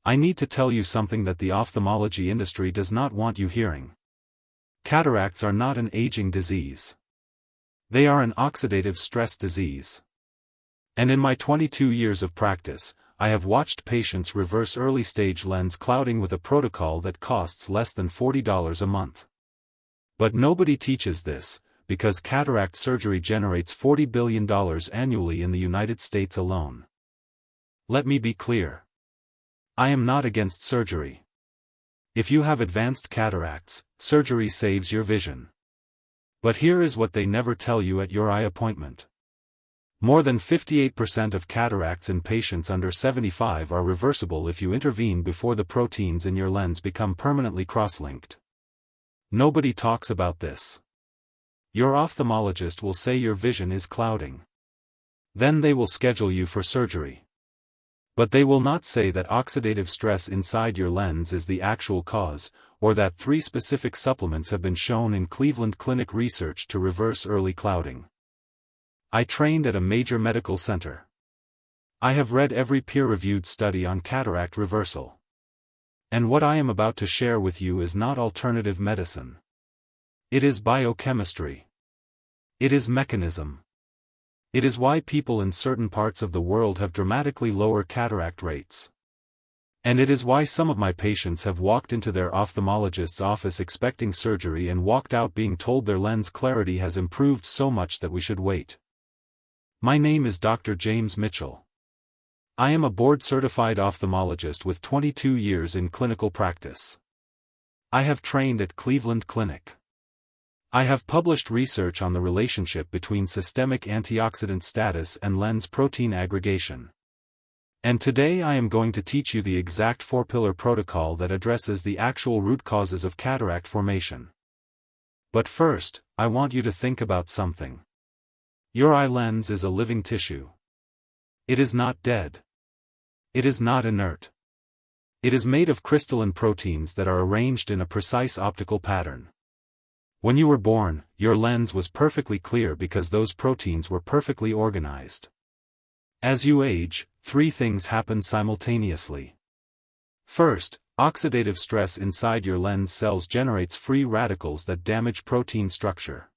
I need to tell you something that the ophthalmology industry does not want you hearing. Cataracts are not an aging disease. They are an oxidative stress disease. And in my 22 years of practice, I have watched patients reverse early-stage lens clouding with a protocol that costs less than $40 a month. But nobody teaches this, because cataract surgery generates $40 billion annually in the United States alone. Let me be clear. I am not against surgery. If you have advanced cataracts, surgery saves your vision. But here is what they never tell you at your eye appointment. More than 58% of cataracts in patients under 75 are reversible if you intervene before the proteins in your lens become permanently cross-linked. Nobody talks about this. Your ophthalmologist will say your vision is clouding. Then they will schedule you for surgery. But they will not say that oxidative stress inside your lens is the actual cause, or that 3 specific supplements have been shown in Cleveland Clinic research to reverse early clouding. I trained at a major medical center. I have read every peer-reviewed study on cataract reversal. And what I am about to share with you is not alternative medicine. It is biochemistry. It is mechanism. It is why people in certain parts of the world have dramatically lower cataract rates. And it is why some of my patients have walked into their ophthalmologist's office expecting surgery and walked out being told their lens clarity has improved so much that we should wait. My name is Dr. James Mitchell. I am a board-certified ophthalmologist with 22 years in clinical practice. I have trained at Cleveland Clinic. I have published research on the relationship between systemic antioxidant status and lens protein aggregation. And today I am going to teach you the exact 4-pillar protocol that addresses the actual root causes of cataract formation. But first, I want you to think about something. Your eye lens is a living tissue. It is not dead. It is not inert. It is made of crystallin proteins that are arranged in a precise optical pattern. When you were born, your lens was perfectly clear because those proteins were perfectly organized. As you age, 3 things happen simultaneously. First, oxidative stress inside your lens cells generates free radicals that damage protein structure.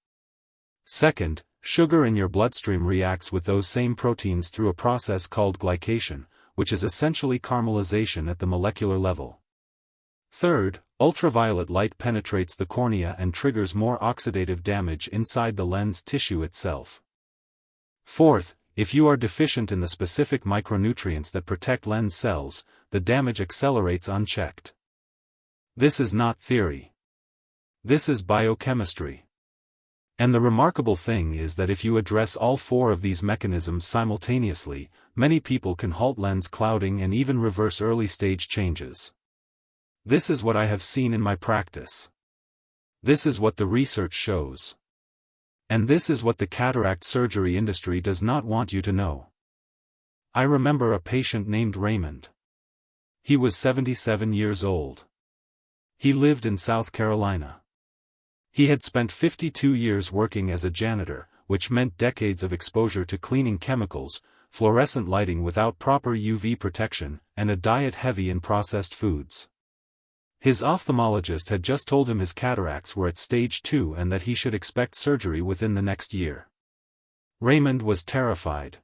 Second, sugar in your bloodstream reacts with those same proteins through a process called glycation, which is essentially caramelization at the molecular level. Third, ultraviolet light penetrates the cornea and triggers more oxidative damage inside the lens tissue itself. Fourth, if you are deficient in the specific micronutrients that protect lens cells, the damage accelerates unchecked. This is not theory. This is biochemistry. And the remarkable thing is that if you address all 4 of these mechanisms simultaneously, many people can halt lens clouding and even reverse early-stage changes. This is what I have seen in my practice. This is what the research shows. And this is what the cataract surgery industry does not want you to know. I remember a patient named Raymond. He was 77 years old. He lived in South Carolina. He had spent 52 years working as a janitor, which meant decades of exposure to cleaning chemicals, fluorescent lighting without proper UV protection, and a diet heavy in processed foods. His ophthalmologist had just told him his cataracts were at stage 2 and that he should expect surgery within the next year. Raymond was terrified.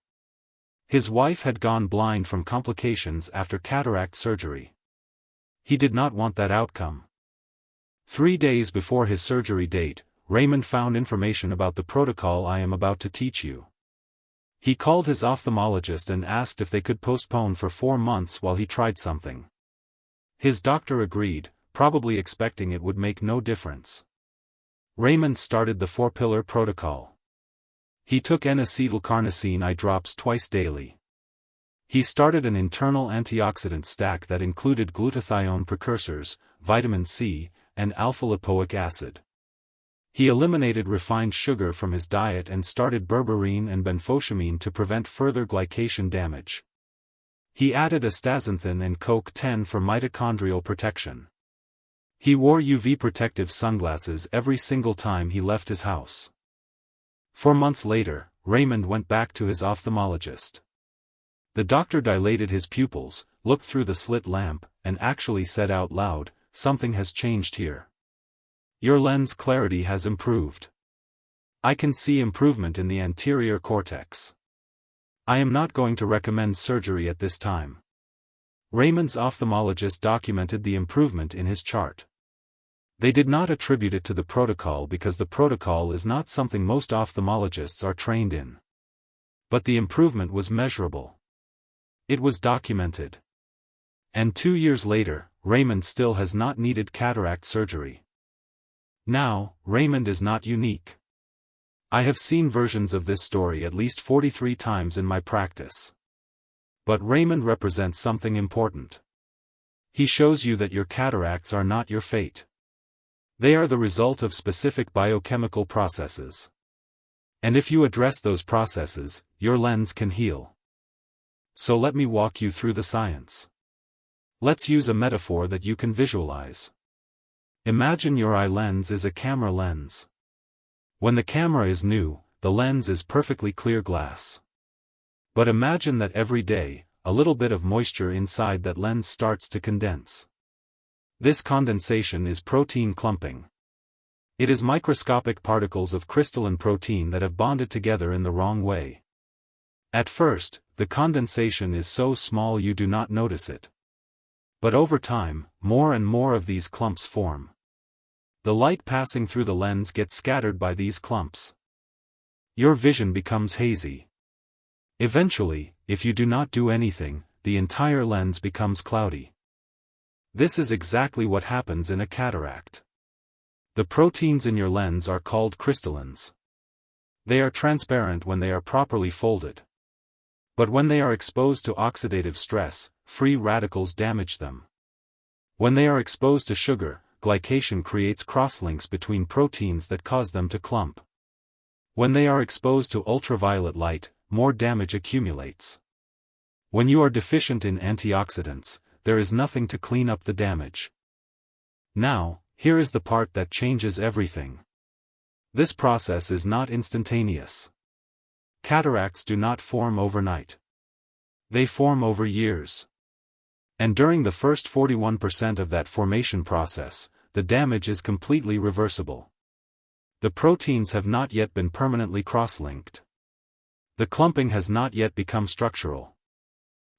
His wife had gone blind from complications after cataract surgery. He did not want that outcome. 3 days before his surgery date, Raymond found information about the protocol I am about to teach you. He called his ophthalmologist and asked if they could postpone for 4 months while he tried something. His doctor agreed, probably expecting it would make no difference. Raymond started the 4-pillar protocol. He took N-acetylcarnosine eye drops twice daily. He started an internal antioxidant stack that included glutathione precursors, vitamin C, and alpha-lipoic acid. He eliminated refined sugar from his diet and started berberine and benfotiamine to prevent further glycation damage. He added astaxanthin and CoQ10 for mitochondrial protection. He wore UV protective sunglasses every single time he left his house. 4 months later, Raymond went back to his ophthalmologist. The doctor dilated his pupils, looked through the slit lamp, and actually said out loud, "Something has changed here. Your lens clarity has improved. I can see improvement in the anterior cortex. I am not going to recommend surgery at this time." Raymond's ophthalmologist documented the improvement in his chart. They did not attribute it to the protocol because the protocol is not something most ophthalmologists are trained in. But the improvement was measurable. It was documented. And 2 years later, Raymond still has not needed cataract surgery. Now, Raymond is not unique. I have seen versions of this story at least 43 times in my practice. But Raymond represents something important. He shows you that your cataracts are not your fate. They are the result of specific biochemical processes. And if you address those processes, your lens can heal. So let me walk you through the science. Let's use a metaphor that you can visualize. Imagine your eye lens is a camera lens. When the camera is new, the lens is perfectly clear glass. But imagine that every day, a little bit of moisture inside that lens starts to condense. This condensation is protein clumping. It is microscopic particles of crystalline protein that have bonded together in the wrong way. At first, the condensation is so small you do not notice it. But over time, more and more of these clumps form. The light passing through the lens gets scattered by these clumps. Your vision becomes hazy. Eventually, if you do not do anything, the entire lens becomes cloudy. This is exactly what happens in a cataract. The proteins in your lens are called crystallins. They are transparent when they are properly folded. But when they are exposed to oxidative stress, free radicals damage them. When they are exposed to sugar, glycation creates crosslinks between proteins that cause them to clump. When they are exposed to ultraviolet light, more damage accumulates. When you are deficient in antioxidants, there is nothing to clean up the damage. Now, here is the part that changes everything. This process is not instantaneous. Cataracts do not form overnight. They form over years. And during the first 41% of that formation process, the damage is completely reversible. The proteins have not yet been permanently cross-linked. The clumping has not yet become structural.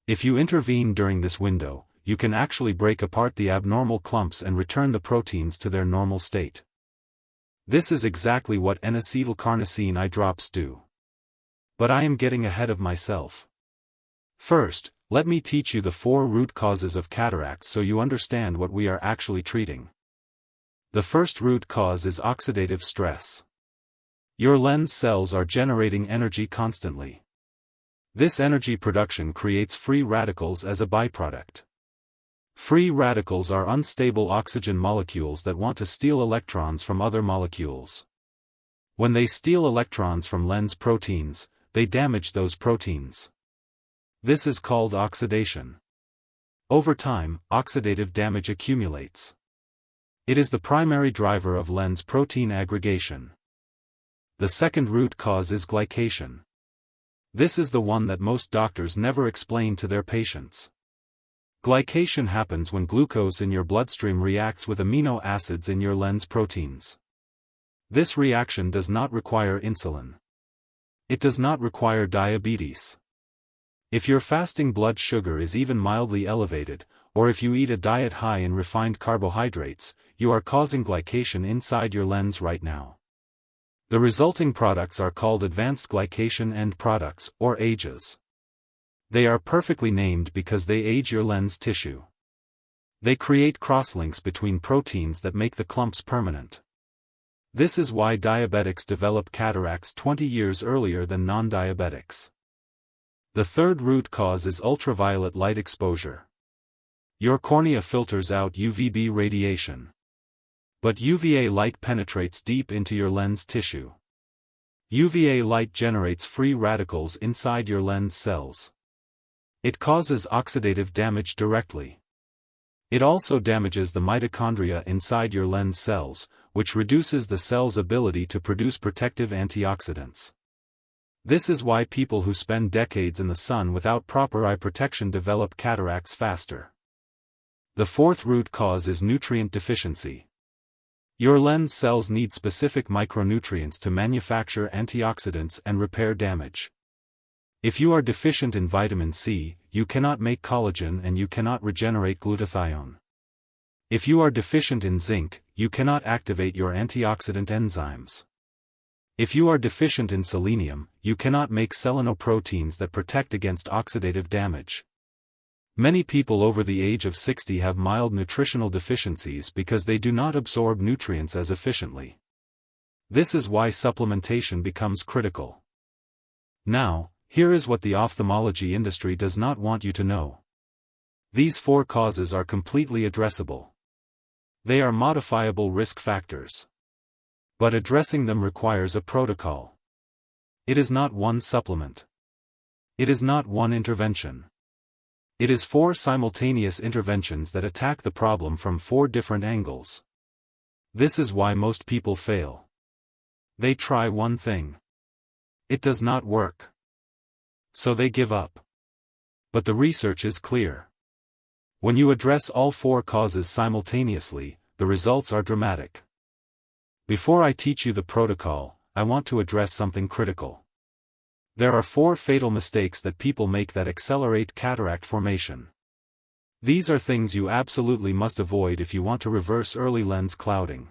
If you intervene during this window, you can actually break apart the abnormal clumps and return the proteins to their normal state. This is exactly what N-acetylcarnosine eye drops do. But I am getting ahead of myself. First, let me teach you the 4 root causes of cataracts so you understand what we are actually treating. The first root cause is oxidative stress. Your lens cells are generating energy constantly. This energy production creates free radicals as a byproduct. Free radicals are unstable oxygen molecules that want to steal electrons from other molecules. When they steal electrons from lens proteins, they damage those proteins. This is called oxidation. Over time, oxidative damage accumulates. It is the primary driver of lens protein aggregation. The second root cause is glycation. This is the one that most doctors never explain to their patients. Glycation happens when glucose in your bloodstream reacts with amino acids in your lens proteins. This reaction does not require insulin. It does not require diabetes. If your fasting blood sugar is even mildly elevated, or if you eat a diet high in refined carbohydrates, you are causing glycation inside your lens right now. The resulting products are called advanced glycation end products, or AGEs. They are perfectly named because they age your lens tissue. They create crosslinks between proteins that make the clumps permanent. This is why diabetics develop cataracts 20 years earlier than non-diabetics. The third root cause is ultraviolet light exposure. Your cornea filters out UVB radiation. But UVA light penetrates deep into your lens tissue. UVA light generates free radicals inside your lens cells. It causes oxidative damage directly. It also damages the mitochondria inside your lens cells, which reduces the cell's ability to produce protective antioxidants. This is why people who spend decades in the sun without proper eye protection develop cataracts faster. The fourth root cause is nutrient deficiency. Your lens cells need specific micronutrients to manufacture antioxidants and repair damage. If you are deficient in vitamin C, you cannot make collagen and you cannot regenerate glutathione. If you are deficient in zinc, you cannot activate your antioxidant enzymes. If you are deficient in selenium, you cannot make selenoproteins that protect against oxidative damage. Many people over the age of 60 have mild nutritional deficiencies because they do not absorb nutrients as efficiently. This is why supplementation becomes critical. Now, here is what the ophthalmology industry does not want you to know. These four causes are completely addressable. They are modifiable risk factors. But addressing them requires a protocol. It is not one supplement. It is not one intervention. It is four simultaneous interventions that attack the problem from four different angles. This is why most people fail. They try one thing. It does not work. So they give up. But the research is clear. When you address all four causes simultaneously, the results are dramatic. Before I teach you the protocol, I want to address something critical. There are four fatal mistakes that people make that accelerate cataract formation. These are things you absolutely must avoid if you want to reverse early lens clouding.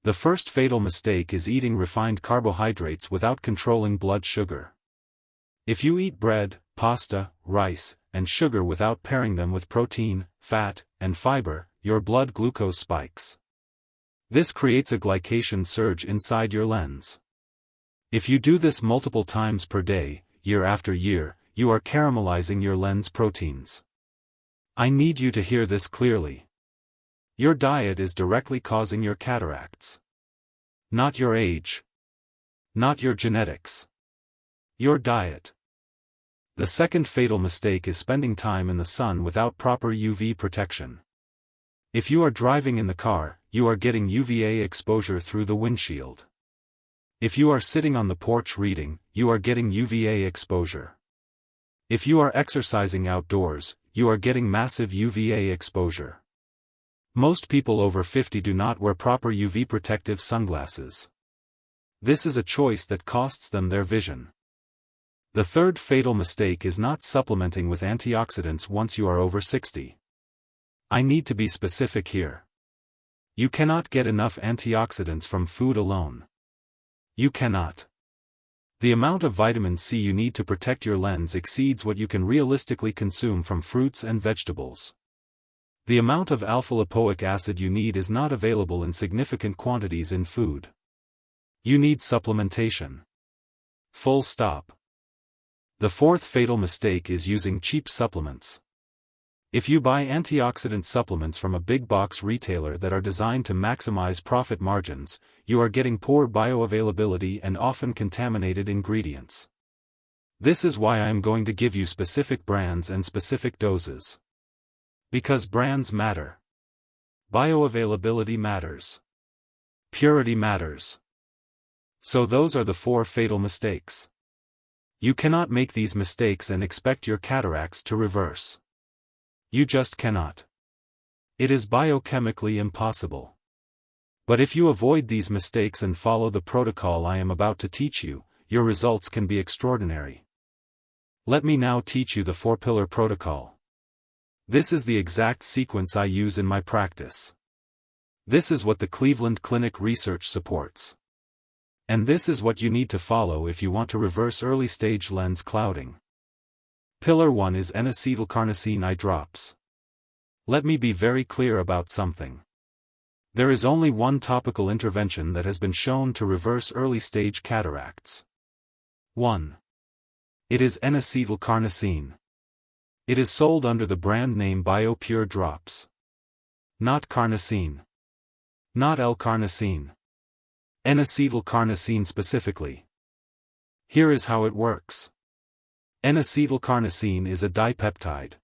The first fatal mistake is eating refined carbohydrates without controlling blood sugar. If you eat bread, pasta, rice, and sugar without pairing them with protein, fat, and fiber, your blood glucose spikes. This creates a glycation surge inside your lens. If you do this multiple times per day, year after year, you are caramelizing your lens proteins. I need you to hear this clearly. Your diet is directly causing your cataracts. Not your age. Not your genetics. Your diet. The second fatal mistake is spending time in the sun without proper UV protection. If you are driving in the car, you are getting UVA exposure through the windshield. If you are sitting on the porch reading, you are getting UVA exposure. If you are exercising outdoors, you are getting massive UVA exposure. Most people over 50 do not wear proper UV protective sunglasses. This is a choice that costs them their vision. The third fatal mistake is not supplementing with antioxidants once you are over 60. I need to be specific here. You cannot get enough antioxidants from food alone. You cannot. The amount of vitamin C you need to protect your lens exceeds what you can realistically consume from fruits and vegetables. The amount of alpha-lipoic acid you need is not available in significant quantities in food. You need supplementation. Full stop. The fourth fatal mistake is using cheap supplements. If you buy antioxidant supplements from a big box retailer that are designed to maximize profit margins, you are getting poor bioavailability and often contaminated ingredients. This is why I am going to give you specific brands and specific doses. Because brands matter. Bioavailability matters. Purity matters. So those are the four fatal mistakes. You cannot make these mistakes and expect your cataracts to reverse. You just cannot. It is biochemically impossible. But if you avoid these mistakes and follow the protocol I am about to teach you, your results can be extraordinary. Let me now teach you the four-pillar protocol. This is the exact sequence I use in my practice. This is what the Cleveland Clinic research supports. And this is what you need to follow if you want to reverse early-stage lens clouding. Pillar 1 is N-acetylcarnosine eye drops. Let me be very clear about something. There is only one topical intervention that has been shown to reverse early-stage cataracts. 1. It is N-acetylcarnosine. It is sold under the brand name BioPure Drops. Not carnosine. Not L-carnosine. N-acetylcarnosine specifically. Here is how it works. N-acetylcarnosine is a dipeptide.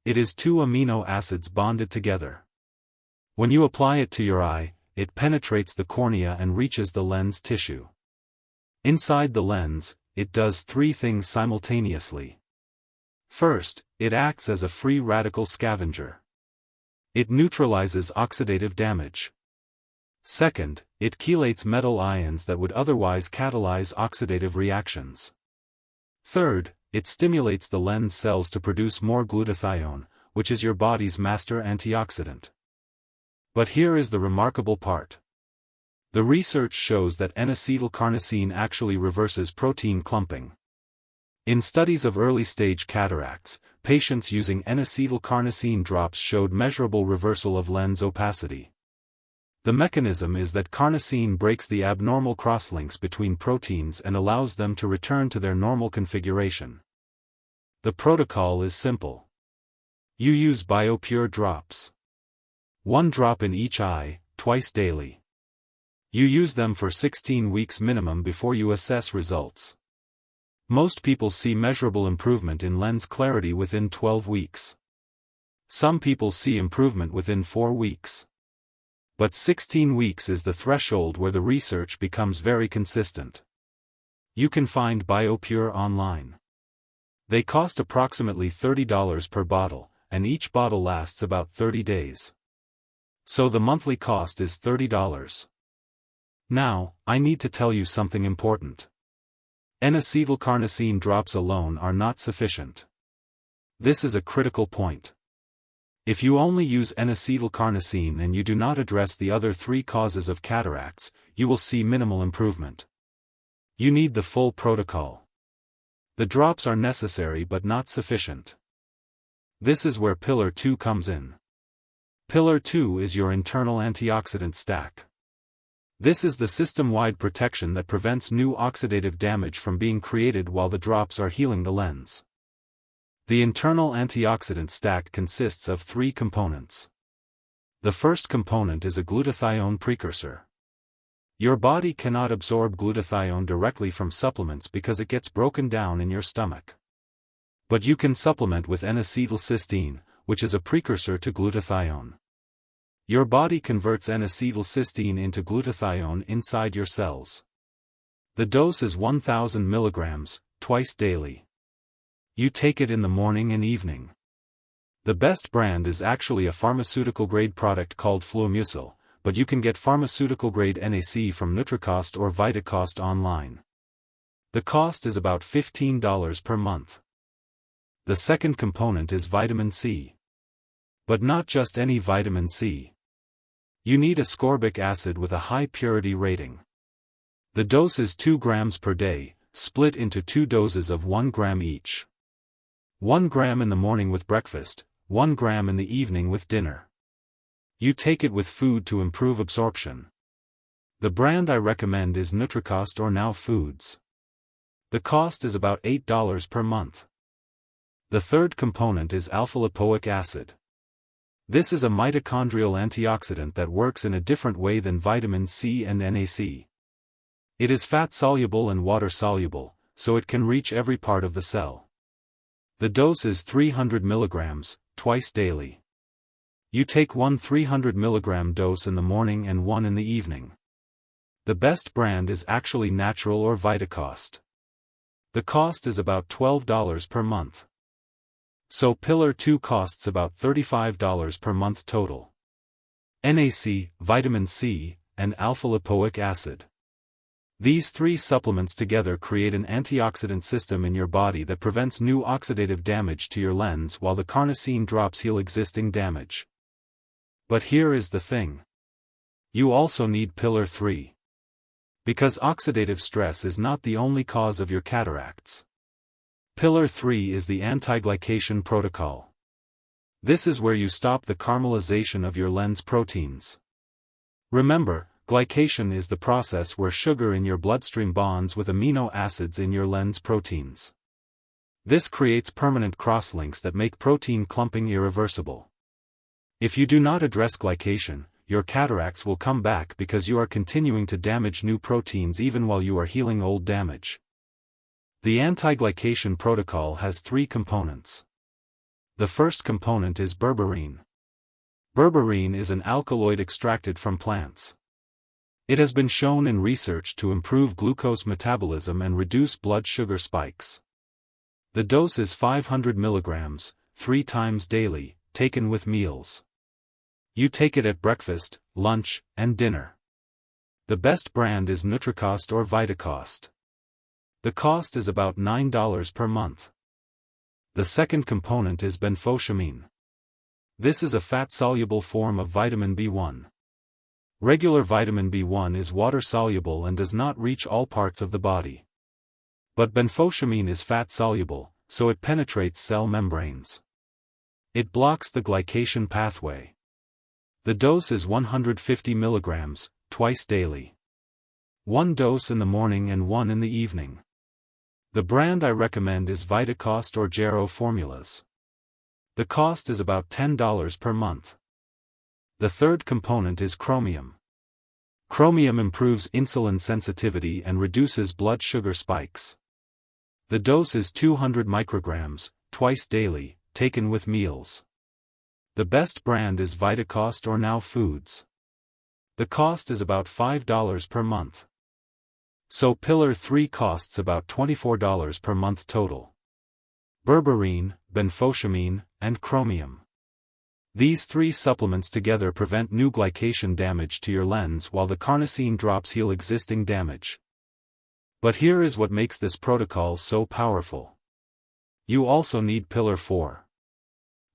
It is two amino acids bonded together. When you apply it to your eye, it penetrates the cornea and reaches the lens tissue. Inside the lens, it does three things simultaneously. First, it acts as a free radical scavenger. It neutralizes oxidative damage. Second, it chelates metal ions that would otherwise catalyze oxidative reactions. Third, it stimulates the lens cells to produce more glutathione, which is your body's master antioxidant. But here is the remarkable part. The research shows that N-acetylcarnosine actually reverses protein clumping. In studies of early-stage cataracts, patients using N-acetylcarnosine drops showed measurable reversal of lens opacity. The mechanism is that carnosine breaks the abnormal crosslinks between proteins and allows them to return to their normal configuration. The protocol is simple. You use BioPure drops. 1 drop in each eye, twice daily. You use them for 16 weeks minimum before you assess results. Most people see measurable improvement in lens clarity within 12 weeks. Some people see improvement within 4 weeks. But 16 weeks is the threshold where the research becomes very consistent. You can find BioPure online. They cost approximately $30 per bottle, and each bottle lasts about 30 days. So the monthly cost is $30. Now, I need to tell you something important. N-acetylcarnosine drops alone are not sufficient. This is a critical point. If you only use N-acetylcarnosine and you do not address the other 3 causes of cataracts, you will see minimal improvement. You need the full protocol. The drops are necessary but not sufficient. This is where Pillar 2 comes in. Pillar 2 is your internal antioxidant stack. This is the system-wide protection that prevents new oxidative damage from being created while the drops are healing the lens. The internal antioxidant stack consists of 3 components. The first component is a glutathione precursor. Your body cannot absorb glutathione directly from supplements because it gets broken down in your stomach. But you can supplement with N-acetylcysteine, which is a precursor to glutathione. Your body converts N-acetylcysteine into glutathione inside your cells. The dose is 1,000 mg, twice daily. You take it in the morning and evening. The best brand is actually a pharmaceutical-grade product called Flomucil, but you can get pharmaceutical-grade NAC from Nutricost or Vitacost online. The cost is about $15 per month. The second component is vitamin C. But not just any vitamin C. You need ascorbic acid with a high purity rating. The dose is 2 grams per day, split into 2 doses of 1 gram each. 1 gram in the morning with breakfast, 1 gram in the evening with dinner. You take it with food to improve absorption. The brand I recommend is Nutricost or Now Foods. The cost is about $8 per month. The third component is alpha-lipoic acid. This is a mitochondrial antioxidant that works in a different way than vitamin C and NAC. It is fat-soluble and water-soluble, so it can reach every part of the cell. The dose is 300 mg, twice daily. You take 1 300 mg dose in the morning and 1 in the evening. The best brand is actually Natural or Vitacost. The cost is about $12 per month. So Pillar 2 costs about $35 per month total. NAC, vitamin C, and alpha-lipoic acid. These 3 supplements together create an antioxidant system in your body that prevents new oxidative damage to your lens while the carnosine drops heal existing damage. But here is the thing. You also need Pillar 3. Because oxidative stress is not the only cause of your cataracts. Pillar 3 is the anti-glycation protocol. This is where you stop the caramelization of your lens proteins. Remember, glycation is the process where sugar in your bloodstream bonds with amino acids in your lens proteins. This creates permanent crosslinks that make protein clumping irreversible. If you do not address glycation, your cataracts will come back because you are continuing to damage new proteins even while you are healing old damage. The anti-glycation protocol has 3 components. The first component is berberine. Berberine is an alkaloid extracted from plants. It has been shown in research to improve glucose metabolism and reduce blood sugar spikes. The dose is 500 mg, 3 times daily, taken with meals. You take it at breakfast, lunch, and dinner. The best brand is Nutricost or Vitacost. The cost is about $9 per month. The second component is benfotiamine. This is a fat-soluble form of vitamin B1. Regular vitamin B1 is water-soluble and does not reach all parts of the body. But benfotiamine is fat-soluble, so it penetrates cell membranes. It blocks the glycation pathway. The dose is 150 mg, twice daily. 1 dose in the morning and 1 in the evening. The brand I recommend is Vitacost or Jarrow formulas. The cost is about $10 per month. The third component is chromium. Chromium improves insulin sensitivity and reduces blood sugar spikes. The dose is 200 micrograms, twice daily, taken with meals. The best brand is Vitacost or Now Foods. The cost is about $5 per month. So Pillar 3 costs about $24 per month total. Berberine, benfotiamine, and chromium. These 3 supplements together prevent new glycation damage to your lens while the carnosine drops heal existing damage. But here is what makes this protocol so powerful. You also need Pillar 4.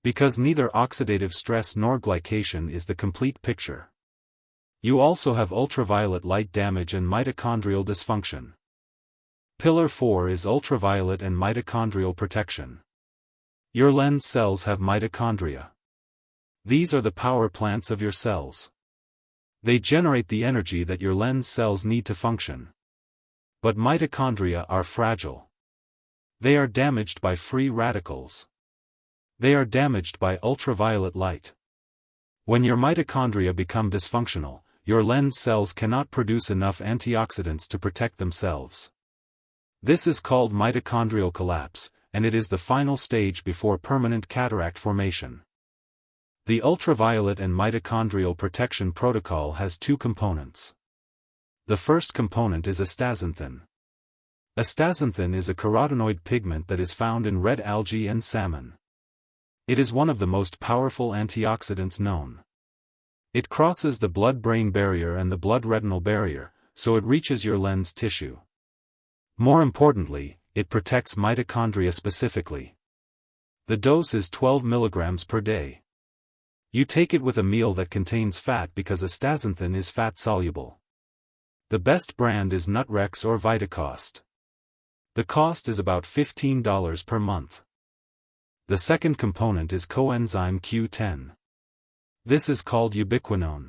Because neither oxidative stress nor glycation is the complete picture. You also have ultraviolet light damage and mitochondrial dysfunction. Pillar 4 is ultraviolet and mitochondrial protection. Your lens cells have mitochondria. These are the power plants of your cells. They generate the energy that your lens cells need to function. But mitochondria are fragile. They are damaged by free radicals. They are damaged by ultraviolet light. When your mitochondria become dysfunctional, your lens cells cannot produce enough antioxidants to protect themselves. This is called mitochondrial collapse, and it is the final stage before permanent cataract formation. The ultraviolet and mitochondrial protection protocol has 2 components. The first component is astaxanthin. Astaxanthin is a carotenoid pigment that is found in red algae and salmon. It is one of the most powerful antioxidants known. It crosses the blood-brain barrier and the blood-retinal barrier, so it reaches your lens tissue. More importantly, it protects mitochondria specifically. The dose is 12 mg per day. You take it with a meal that contains fat because astaxanthin is fat-soluble. The best brand is Nutrex or Vitacost. The cost is about $15 per month. The second component is coenzyme Q10. This is called ubiquinone.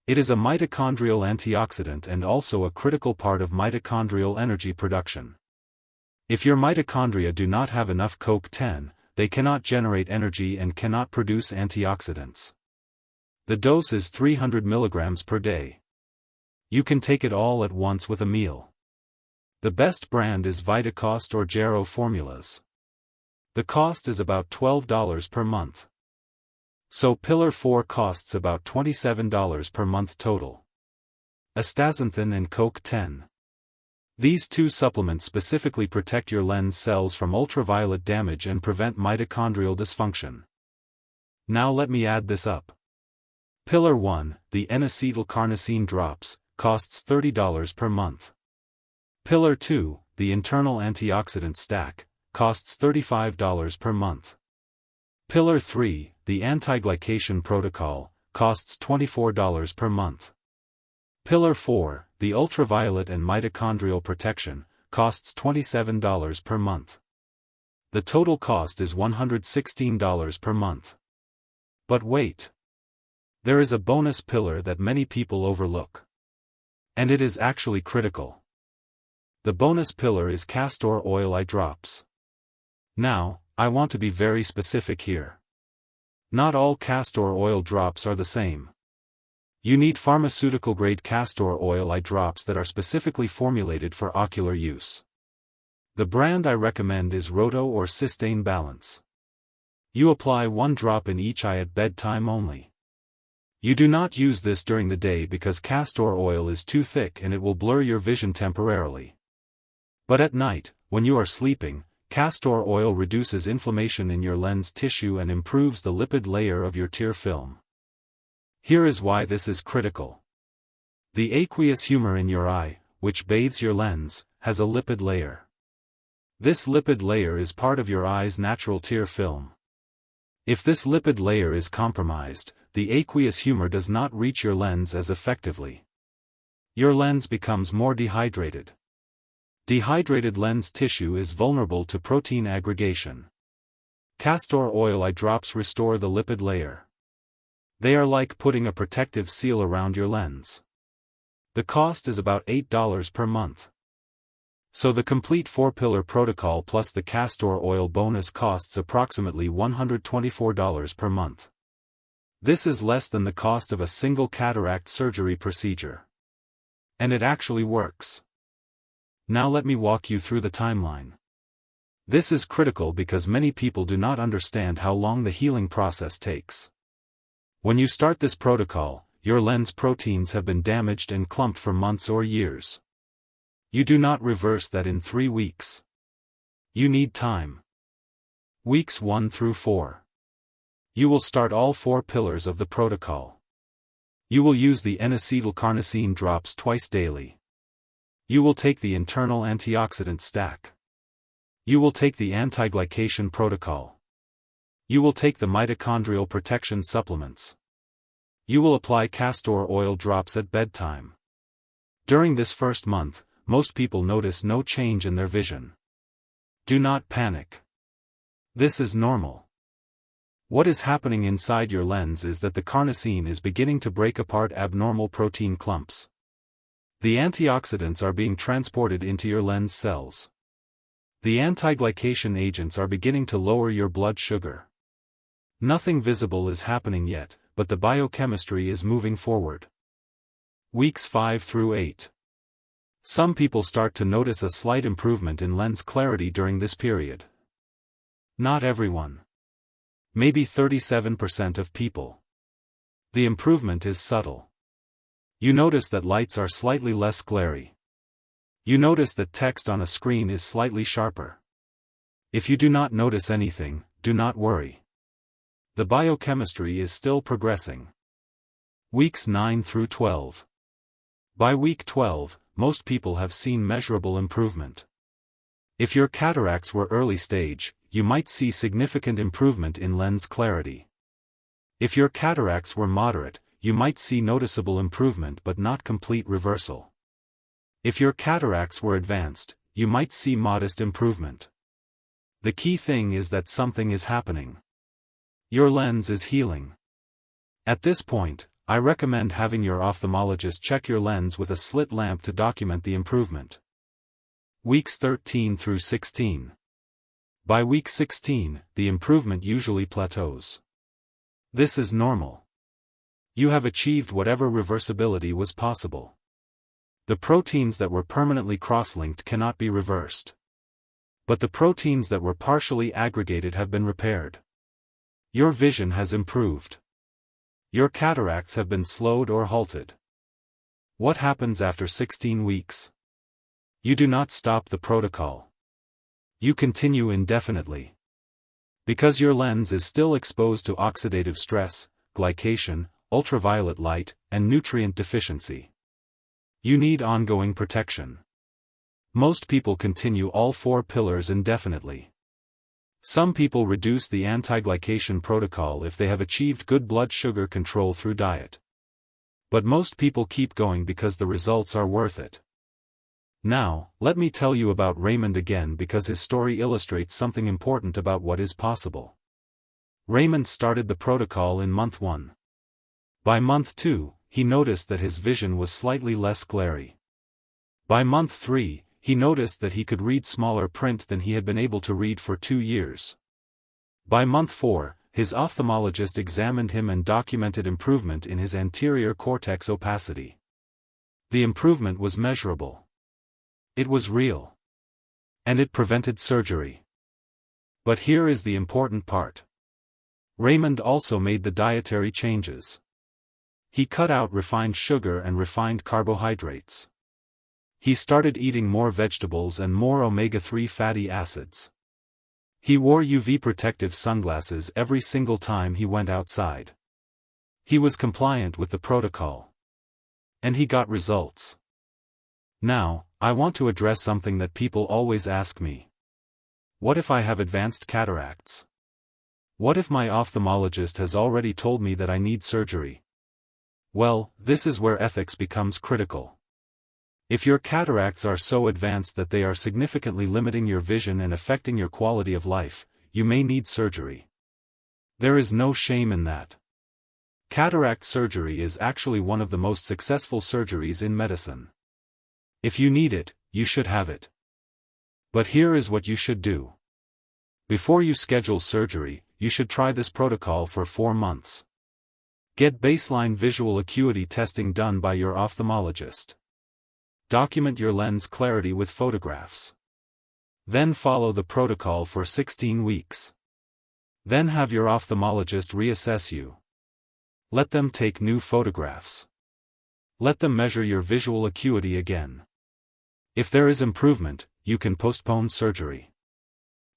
It is a mitochondrial antioxidant and also a critical part of mitochondrial energy production. If your mitochondria do not have enough CoQ10, they cannot generate energy and cannot produce antioxidants. The dose is 300 mg per day. You can take it all at once with a meal. The best brand is Vitacost or Jarrow formulas. The cost is about $12 per month. So Pillar 4 costs about $27 per month total. Astaxanthin and CoQ10. These 2 supplements specifically protect your lens cells from ultraviolet damage and prevent mitochondrial dysfunction. Now let me add this up. Pillar 1, the N-acetylcarnosine drops, costs $30 per month. Pillar 2, the internal antioxidant stack, costs $35 per month. Pillar 3, the anti-glycation protocol, costs $24 per month. Pillar 4, the ultraviolet and mitochondrial protection, costs $27 per month. The total cost is $116 per month. But wait. There is a bonus pillar that many people overlook. And it is actually critical. The bonus pillar is castor oil eye drops. Now, I want to be very specific here. Not all castor oil drops are the same. You need pharmaceutical-grade castor oil eye drops that are specifically formulated for ocular use. The brand I recommend is Roto or Cystane Balance. You apply 1 drop in each eye at bedtime only. You do not use this during the day because castor oil is too thick and it will blur your vision temporarily. But at night, when you are sleeping, castor oil reduces inflammation in your lens tissue and improves the lipid layer of your tear film. Here is why this is critical. The aqueous humor in your eye, which bathes your lens, has a lipid layer. This lipid layer is part of your eye's natural tear film. If this lipid layer is compromised, the aqueous humor does not reach your lens as effectively. Your lens becomes more dehydrated. Dehydrated lens tissue is vulnerable to protein aggregation. Castor oil eye drops restore the lipid layer. They are like putting a protective seal around your lens. The cost is about $8 per month. So the complete 4-pillar protocol plus the castor oil bonus costs approximately $124 per month. This is less than the cost of a single cataract surgery procedure. And it actually works. Now let me walk you through the timeline. This is critical because many people do not understand how long the healing process takes. When you start this protocol, your lens proteins have been damaged and clumped for months or years. You do not reverse that in 3 weeks. You need time. Weeks 1 through 4. You will start all 4 pillars of the protocol. You will use the N-acetylcarnosine drops twice daily. You will take the internal antioxidant stack. You will take the anti-glycation protocol. You will take the mitochondrial protection supplements. You will apply castor oil drops at bedtime. During this first month, most people notice no change in their vision. Do not panic. This is normal. What is happening inside your lens is that the carnosine is beginning to break apart abnormal protein clumps. The antioxidants are being transported into your lens cells. The anti-glycation agents are beginning to lower your blood sugar. Nothing visible is happening yet, but the biochemistry is moving forward. Weeks 5 through 8. Some people start to notice a slight improvement in lens clarity during this period. Not everyone. Maybe 37% of people. The improvement is subtle. You notice that lights are slightly less glary. You notice that text on a screen is slightly sharper. If you do not notice anything, do not worry. The biochemistry is still progressing. Weeks 9 through 12. By week 12, most people have seen measurable improvement. If your cataracts were early stage, you might see significant improvement in lens clarity. If your cataracts were moderate, you might see noticeable improvement but not complete reversal. If your cataracts were advanced, you might see modest improvement. The key thing is that something is happening. Your lens is healing. At this point, I recommend having your ophthalmologist check your lens with a slit lamp to document the improvement. Weeks 13 through 16. By week 16, the improvement usually plateaus. This is normal. You have achieved whatever reversibility was possible. The proteins that were permanently cross-linked cannot be reversed. But the proteins that were partially aggregated have been repaired. Your vision has improved. Your cataracts have been slowed or halted. What happens after 16 weeks? You do not stop the protocol. You continue indefinitely. Because your lens is still exposed to oxidative stress, glycation, ultraviolet light, and nutrient deficiency. You need ongoing protection. Most people continue all 4 pillars indefinitely. Some people reduce the anti-glycation protocol if they have achieved good blood sugar control through diet. But most people keep going because the results are worth it. Now, let me tell you about Raymond again because his story illustrates something important about what is possible. Raymond started the protocol in month 1. By month 2, he noticed that his vision was slightly less glary. By month 3, he noticed that he could read smaller print than he had been able to read for 2 years. By month 4, his ophthalmologist examined him and documented improvement in his anterior cortex opacity. The improvement was measurable. It was real. And it prevented surgery. But here is the important part. Raymond also made the dietary changes. He cut out refined sugar and refined carbohydrates. He started eating more vegetables and more omega-3 fatty acids. He wore UV protective sunglasses every single time he went outside. He was compliant with the protocol. And he got results. Now, I want to address something that people always ask me. What if I have advanced cataracts? What if my ophthalmologist has already told me that I need surgery? Well, this is where ethics becomes critical. If your cataracts are so advanced that they are significantly limiting your vision and affecting your quality of life, you may need surgery. There is no shame in that. Cataract surgery is actually one of the most successful surgeries in medicine. If you need it, you should have it. But here is what you should do. Before you schedule surgery, you should try this protocol for 4 months. Get baseline visual acuity testing done by your ophthalmologist. Document your lens clarity with photographs. Then follow the protocol for 16 weeks. Then have your ophthalmologist reassess you. Let them take new photographs. Let them measure your visual acuity again. If there is improvement, you can postpone surgery.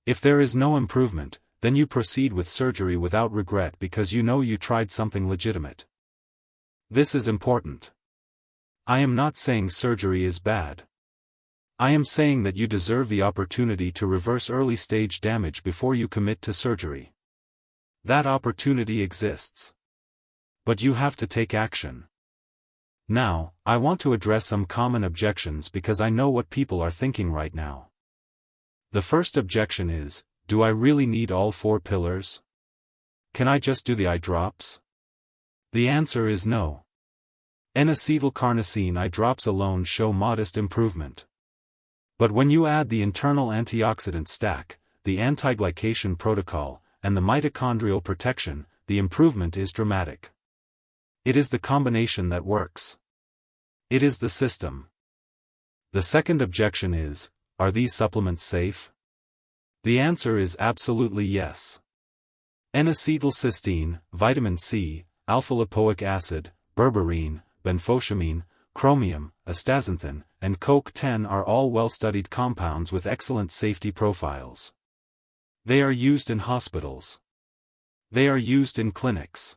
If there is no improvement, then you proceed with surgery without regret because you know you tried something legitimate. This is important. I am not saying surgery is bad. I am saying that you deserve the opportunity to reverse early-stage damage before you commit to surgery. That opportunity exists. But you have to take action. Now, I want to address some common objections because I know what people are thinking right now. The first objection is, do I really need all 4 pillars? Can I just do the eye drops? The answer is no. N-acetylcarnosine eye drops alone show modest improvement. But when you add the internal antioxidant stack, the anti-glycation protocol, and the mitochondrial protection, the improvement is dramatic. It is the combination that works. It is the system. The second objection is, are these supplements safe? The answer is absolutely yes. N-acetylcysteine, vitamin C, alpha-lipoic acid, berberine, benfotiamine, chromium, astaxanthin, and CoQ10 are all well-studied compounds with excellent safety profiles. They are used in hospitals. They are used in clinics.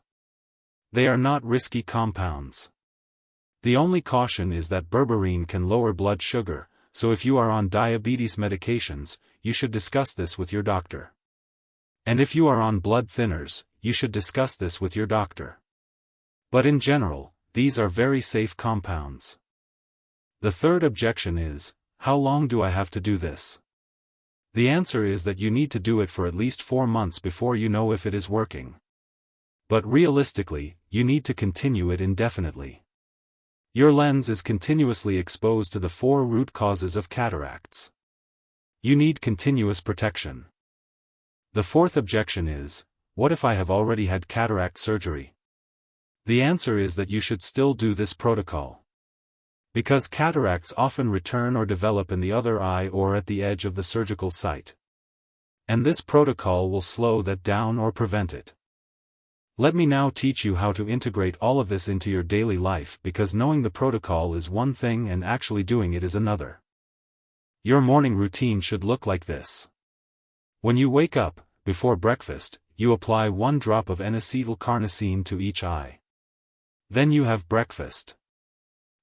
They are not risky compounds. The only caution is that berberine can lower blood sugar, so if you are on diabetes medications, you should discuss this with your doctor. And if you are on blood thinners, you should discuss this with your doctor. But in general, these are very safe compounds. The third objection is, how long do I have to do this? The answer is that you need to do it for at least 4 months before you know if it is working. But realistically, you need to continue it indefinitely. Your lens is continuously exposed to the 4 root causes of cataracts. You need continuous protection. The fourth objection is, what if I have already had cataract surgery? The answer is that you should still do this protocol. Because cataracts often return or develop in the other eye or at the edge of the surgical site. And this protocol will slow that down or prevent it. Let me now teach you how to integrate all of this into your daily life because knowing the protocol is one thing and actually doing it is another. Your morning routine should look like this. When you wake up, before breakfast, you apply 1 drop of N-acetylcarnosine to each eye. Then you have breakfast.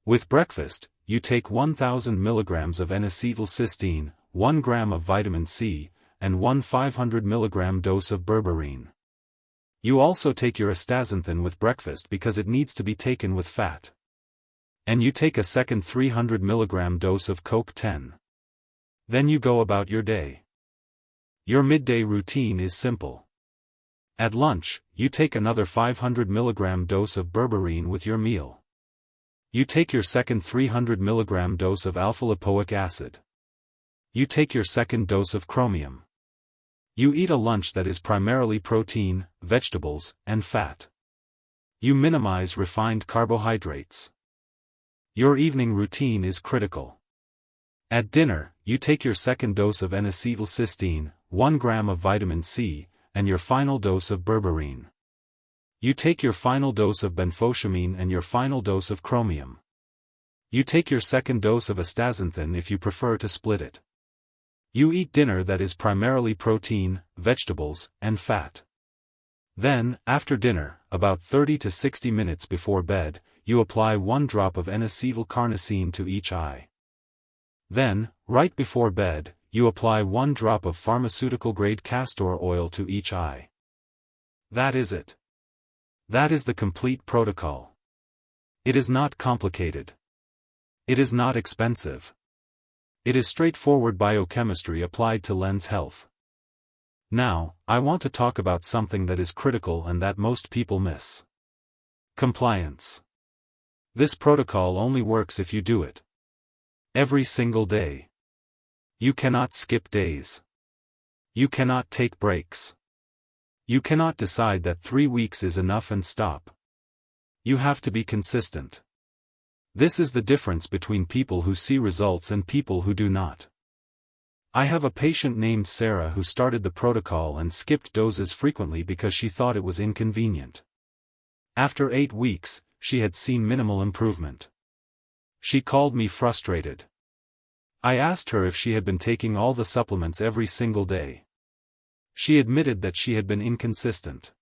With breakfast, you take 1,000 milligrams of N-acetylcysteine, 1 gram of vitamin C, and 1 500 milligram dose of berberine. You also take your astaxanthin with breakfast because it needs to be taken with fat. And you take a second 300 milligram dose of CoQ10. Then you go about your day. Your midday routine is simple. At lunch, you take another 500 milligram dose of berberine with your meal. You take your second 300 milligram dose of alpha-lipoic acid. You take your second dose of chromium. You eat a lunch that is primarily protein, vegetables, and fat. You minimize refined carbohydrates. Your evening routine is critical. At dinner, you take your second dose of N-acetylcysteine, 1 gram of vitamin C, and your final dose of berberine. You take your final dose of benfotiamine and your final dose of chromium. You take your second dose of astaxanthin if you prefer to split it. You eat dinner that is primarily protein, vegetables, and fat. Then, after dinner, about 30 to 60 minutes before bed, you apply 1 drop of N-acetylcarnosine to each eye. Then, right before bed, you apply 1 drop of pharmaceutical-grade castor oil to each eye. That is it. That is the complete protocol. It is not complicated. It is not expensive. It is straightforward biochemistry applied to lens health. Now, I want to talk about something that is critical and that most people miss. Compliance. This protocol only works if you do it every single day. You cannot skip days. You cannot take breaks. You cannot decide that 3 weeks is enough and stop. You have to be consistent. This is the difference between people who see results and people who do not. I have a patient named Sarah who started the protocol and skipped doses frequently because she thought it was inconvenient. After 8 weeks, she had seen minimal improvement. She called me frustrated. I asked her if she had been taking all the supplements every single day. She admitted that she had been inconsistent.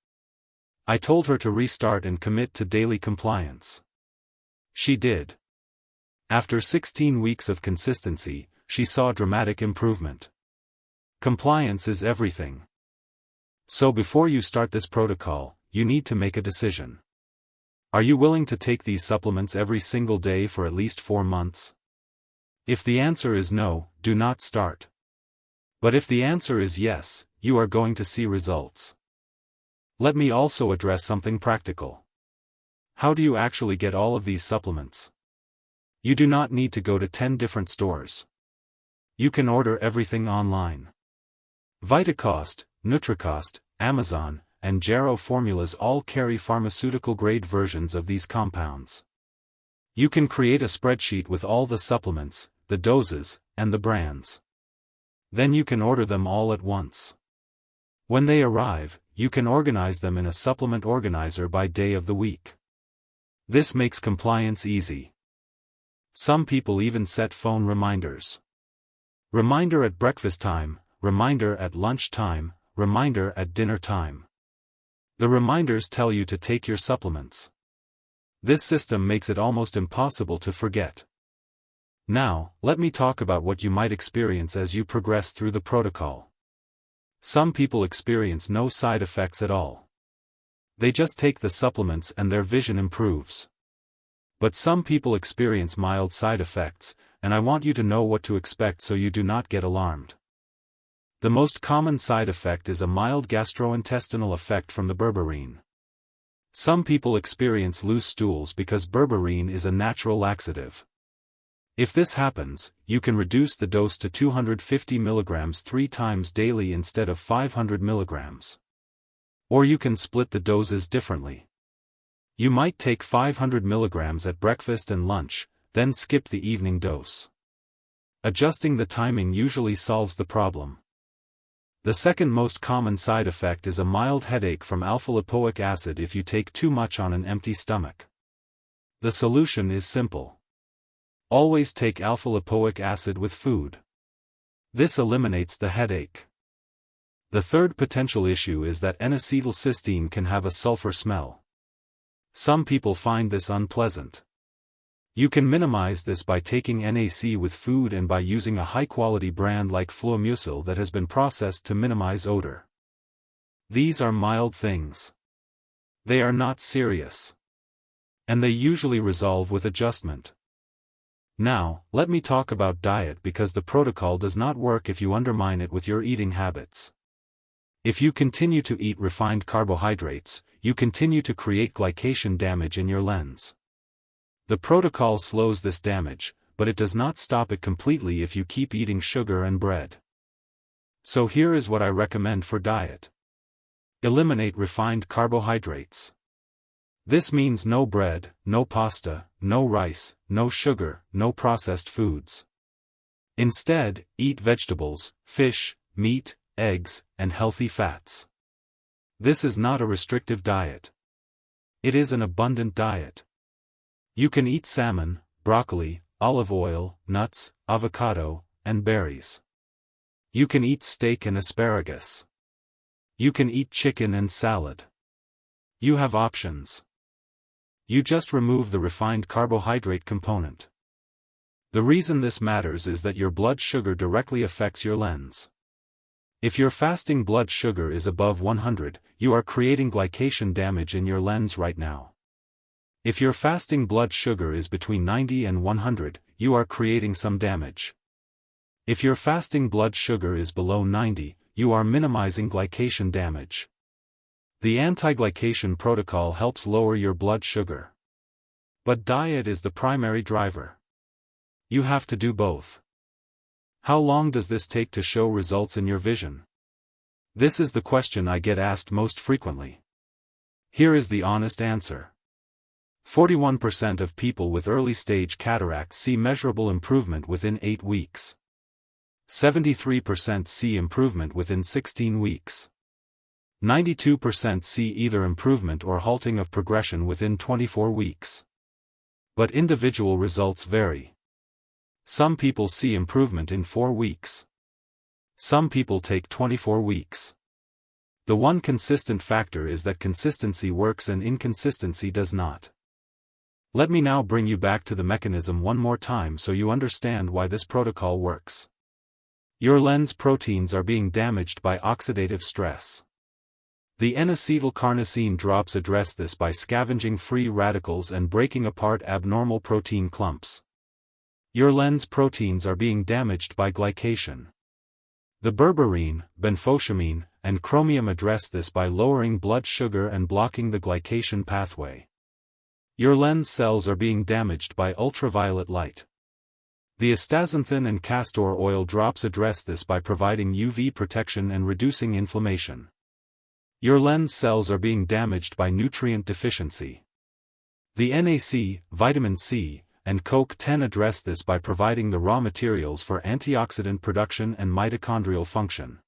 I told her to restart and commit to daily compliance. She did. After 16 weeks of consistency, she saw dramatic improvement. Compliance is everything. So before you start this protocol, you need to make a decision. Are you willing to take these supplements every single day for at least 4 months? If the answer is no, do not start. But if the answer is yes, you are going to see results. Let me also address something practical. How do you actually get all of these supplements? You do not need to go to 10 different stores. You can order everything online. Vitacost, Nutricost, Amazon, and Jarrow formulas all carry pharmaceutical-grade versions of these compounds. You can create a spreadsheet with all the supplements, the doses, and the brands. Then you can order them all at once. When they arrive, you can organize them in a supplement organizer by day of the week. This makes compliance easy. Some people even set phone reminders. Reminder at breakfast time, reminder at lunch time, reminder at dinner time. The reminders tell you to take your supplements. This system makes it almost impossible to forget. Now, let me talk about what you might experience as you progress through the protocol. Some people experience no side effects at all. They just take the supplements and their vision improves. But some people experience mild side effects, and I want you to know what to expect so you do not get alarmed. The most common side effect is a mild gastrointestinal effect from the berberine. Some people experience loose stools because berberine is a natural laxative. If this happens, you can reduce the dose to 250 mg 3 times daily instead of 500 mg. Or you can split the doses differently. You might take 500 mg at breakfast and lunch, then skip the evening dose. Adjusting the timing usually solves the problem. The second most common side effect is a mild headache from alpha-lipoic acid if you take too much on an empty stomach. The solution is simple. Always take alpha-lipoic acid with food. This eliminates the headache. The third potential issue is that N-acetylcysteine can have a sulfur smell. Some people find this unpleasant. You can minimize this by taking NAC with food and by using a high-quality brand like Flomucil that has been processed to minimize odor. These are mild things. They are not serious. And they usually resolve with adjustment. Now, let me talk about diet because the protocol does not work if you undermine it with your eating habits. If you continue to eat refined carbohydrates, you continue to create glycation damage in your lens. The protocol slows this damage, but it does not stop it completely if you keep eating sugar and bread. So here is what I recommend for diet. Eliminate refined carbohydrates. This means no bread, no pasta, no rice, no sugar, no processed foods. Instead, eat vegetables, fish, meat, eggs, and healthy fats. This is not a restrictive diet. It is an abundant diet. You can eat salmon, broccoli, olive oil, nuts, avocado, and berries. You can eat steak and asparagus. You can eat chicken and salad. You have options. You just remove the refined carbohydrate component. The reason this matters is that your blood sugar directly affects your lens. If your fasting blood sugar is above 100, you are creating glycation damage in your lens right now. If your fasting blood sugar is between 90 and 100, you are creating some damage. If your fasting blood sugar is below 90, you are minimizing glycation damage. The anti-glycation protocol helps lower your blood sugar. But diet is the primary driver. You have to do both. How long does this take to show results in your vision? This is the question I get asked most frequently. Here is the honest answer. 41% of people with early-stage cataracts see measurable improvement within 8 weeks. 73% see improvement within 16 weeks. 92% see either improvement or halting of progression within 24 weeks. But individual results vary. Some people see improvement in 4 weeks. Some people take 24 weeks. The one consistent factor is that consistency works and inconsistency does not. Let me now bring you back to the mechanism one more time so you understand why this protocol works. Your lens proteins are being damaged by oxidative stress. The N-acetylcarnosine drops address this by scavenging free radicals and breaking apart abnormal protein clumps. Your lens proteins are being damaged by glycation. The berberine, benfotiamine, and chromium address this by lowering blood sugar and blocking the glycation pathway. Your lens cells are being damaged by ultraviolet light. The astaxanthin and castor oil drops address this by providing UV protection and reducing inflammation. Your lens cells are being damaged by nutrient deficiency. The NAC, vitamin C, and CoQ10 address this by providing the raw materials for antioxidant production and mitochondrial function.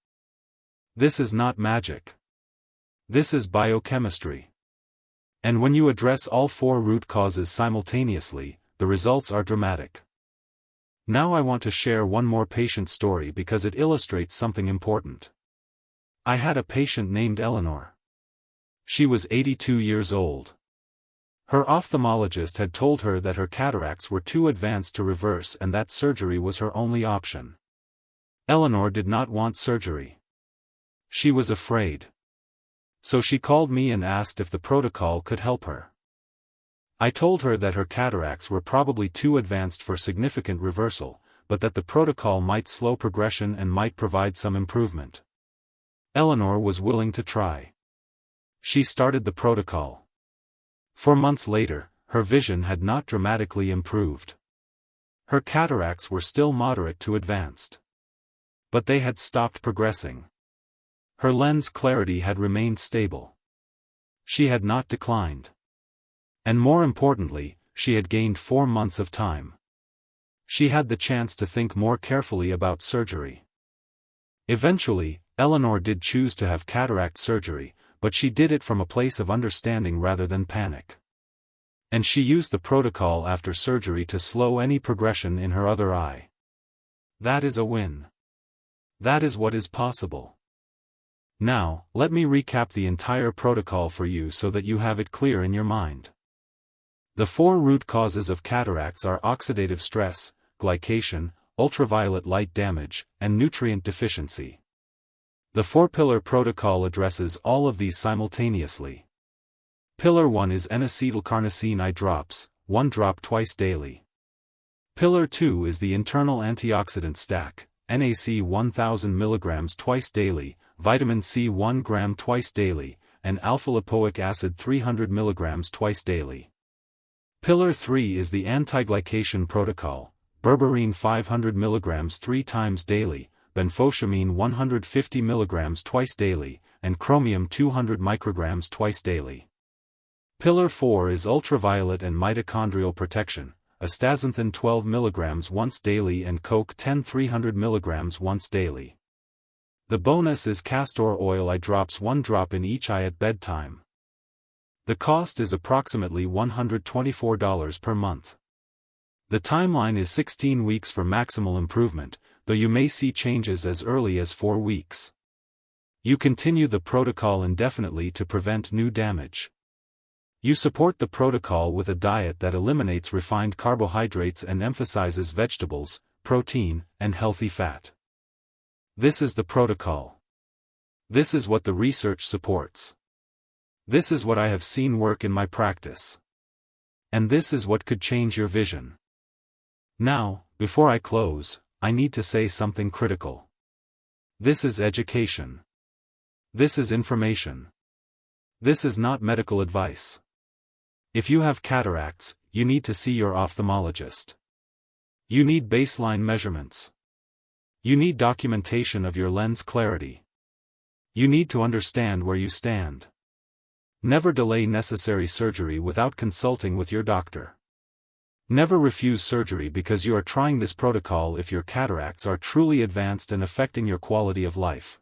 This is not magic. This is biochemistry. And when you address all 4 root causes simultaneously, the results are dramatic. Now I want to share one more patient story because it illustrates something important. I had a patient named Eleanor. She was 82 years old. Her ophthalmologist had told her that her cataracts were too advanced to reverse and that surgery was her only option. Eleanor did not want surgery. She was afraid. So she called me and asked if the protocol could help her. I told her that her cataracts were probably too advanced for significant reversal, but that the protocol might slow progression and might provide some improvement. Eleanor was willing to try. She started the protocol. 4 months later, her vision had not dramatically improved. Her cataracts were still moderate to advanced. But they had stopped progressing. Her lens clarity had remained stable. She had not declined. And more importantly, she had gained 4 months of time. She had the chance to think more carefully about surgery. Eventually, Eleanor did choose to have cataract surgery, but she did it from a place of understanding rather than panic. And she used the protocol after surgery to slow any progression in her other eye. That is a win. That is what is possible. Now, let me recap the entire protocol for you so that you have it clear in your mind. The 4 root causes of cataracts are oxidative stress, glycation, ultraviolet light damage, and nutrient deficiency. The 4-pillar protocol addresses all of these simultaneously. Pillar 1 is N-acetylcarnosine eye drops, 1 drop twice daily. Pillar 2 is the internal antioxidant stack, NAC 1000 mg twice daily, vitamin C 1 gram twice daily, and alpha-lipoic acid 300 mg twice daily. Pillar 3 is the anti-glycation protocol, berberine 500 mg 3 times daily, benfotiamine 150 mg twice daily, and chromium 200 micrograms twice daily. Pillar 4 is ultraviolet and mitochondrial protection, astaxanthin 12 mg once daily and CoQ10 300 mg once daily. The bonus is castor oil eye drops, 1 drop in each eye at bedtime. The cost is approximately $124 per month. The timeline is 16 weeks for maximal improvement, though you may see changes as early as 4 weeks. You continue the protocol indefinitely to prevent new damage. You support the protocol with a diet that eliminates refined carbohydrates and emphasizes vegetables, protein, and healthy fat. This is the protocol. This is what the research supports. This is what I have seen work in my practice. And this is what could change your vision. Now, before I close, I need to say something critical. This is education. This is information. This is not medical advice. If you have cataracts, you need to see your ophthalmologist. You need baseline measurements. You need documentation of your lens clarity. You need to understand where you stand. Never delay necessary surgery without consulting with your doctor. Never refuse surgery because you are trying this protocol if your cataracts are truly advanced and affecting your quality of life.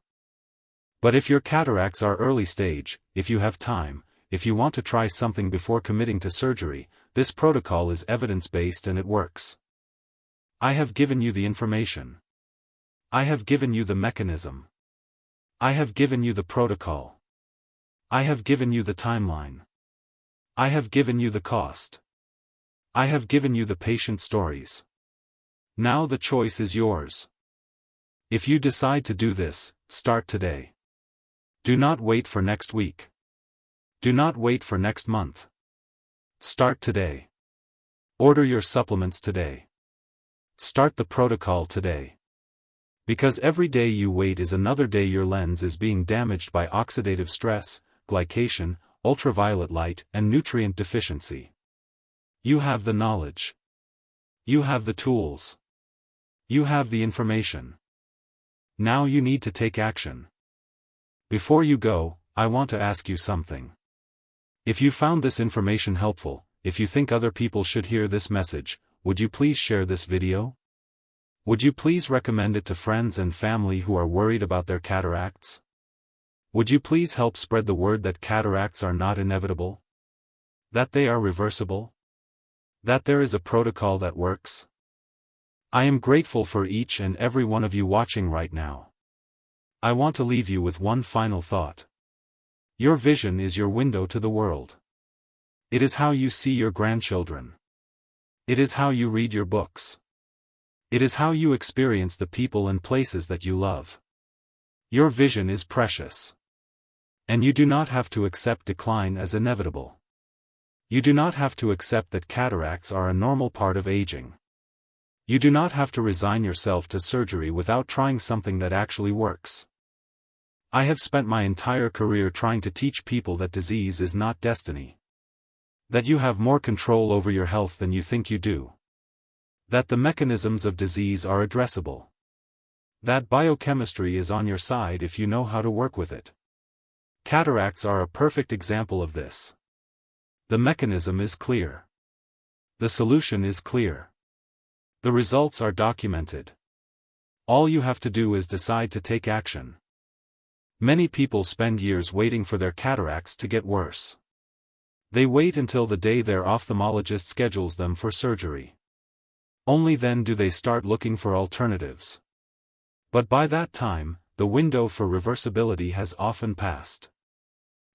But if your cataracts are early stage, if you have time, if you want to try something before committing to surgery, this protocol is evidence-based and it works. I have given you the information. I have given you the mechanism. I have given you the protocol. I have given you the timeline. I have given you the cost. I have given you the patient stories. Now the choice is yours. If you decide to do this, start today. Do not wait for next week. Do not wait for next month. Start today. Order your supplements today. Start the protocol today. Because every day you wait is another day your lens is being damaged by oxidative stress, glycation, ultraviolet light, and nutrient deficiency. You have the knowledge. You have the tools. You have the information. Now you need to take action. Before you go, I want to ask you something. If you found this information helpful, if you think other people should hear this message, would you please share this video? Would you please recommend it to friends and family who are worried about their cataracts? Would you please help spread the word that cataracts are not inevitable? That they are reversible? That there is a protocol that works? I am grateful for each and every one of you watching right now. I want to leave you with one final thought. Your vision is your window to the world. It is how you see your grandchildren. It is how you read your books. It is how you experience the people and places that you love. Your vision is precious. And you do not have to accept decline as inevitable. You do not have to accept that cataracts are a normal part of aging. You do not have to resign yourself to surgery without trying something that actually works. I have spent my entire career trying to teach people that disease is not destiny. That you have more control over your health than you think you do. That the mechanisms of disease are addressable. That biochemistry is on your side if you know how to work with it. Cataracts are a perfect example of this. The mechanism is clear. The solution is clear. The results are documented. All you have to do is decide to take action. Many people spend years waiting for their cataracts to get worse. They wait until the day their ophthalmologist schedules them for surgery. Only then do they start looking for alternatives. But by that time, the window for reversibility has often passed.